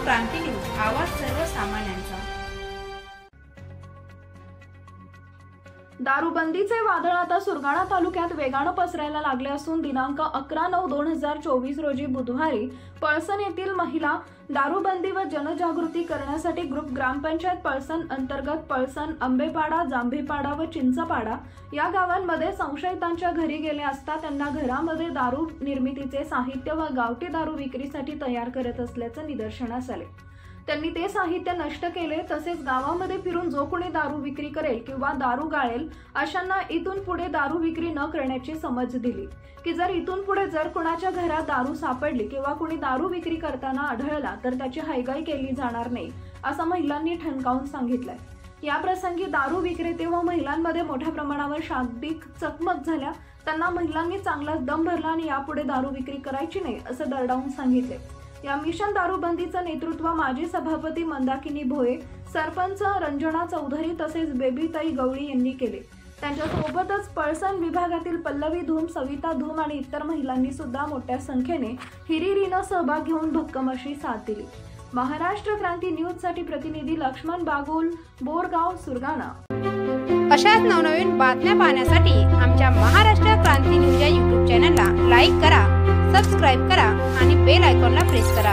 क्रांती news, आवाज सर्वसामान्यांचा। दारूबंदीचे वादळ आता सुरगाणा तालुक्यात वेगाने पसरायला लागले असून दिनांक 11/9/2024 रोजी बुधवारी पळसण येथील महिला दारूबंदी व जनजागृती करण्यासाठी ग्रुप ग्रामपंचायत पळसण अंतर्गत पळसण, आंबेपाडा, जांभेपाडा व चिंचपाडा या गावांमध्ये संशयितांच्या घरी गेले असता त्यांना घरामध्ये दारू निर्मितीचे साहित्य व गावठी दारू विक्रीसाठी तयार करत असल्याचे निदर्शनास आले। त्यांनी ते साहित्य नष्ट केले। तसेच गावामध्ये फिरून जो कोणी दारू विक्री करेल किंवा दारू गाळेल अशांना इथून पुढे दारू विक्री न करण्याची समज दिली की जर इथून पुढे जर कुणाच्या घरात दारू सापडली किंवा कुणी दारू विक्री करताना आढळला तर त्याची हयगय केली जाणार नाही असं महिलांनी ठणकावून सांगितलंय। या प्रसंगी दारू विक्रेते व महिलांमध्ये मोठ्या प्रमाणावर शाब्दिक चकमक झाल्या। त्यांना महिलांनी चांगलाच दम भरला आणि यापुढे दारू विक्री करायची नाही असं दरडावून सांगितले। या मिशन दारूबंदीचं नेतृत्व माजी सभापती मंदाकिनी भोये, सरपंच रंजना चौधरी तसेच बेबीताई गवळी यांनी केले। त्यांच्यासोबतच पळसण विभागातील पल्लवी धूम, सविता धूम आणि इतर महिलांनी सुद्धा मोठ्या संख्येने हिरिरीनं सहभाग घेऊन भक्कम अशी साथ दिली। महाराष्ट्र क्रांती न्यूज साठी प्रतिनिधी लक्ष्मण बागुल, बोरगाव, सुरगाणा। अशाच नवनवीन बातम्या पाहण्यासाठी आमच्या महाराष्ट्र क्रांती न्यूज या YouTube चॅनलला लाईक करा, सबस्क्राइब करा आणि बेल आयकॉनला प्रेस करा।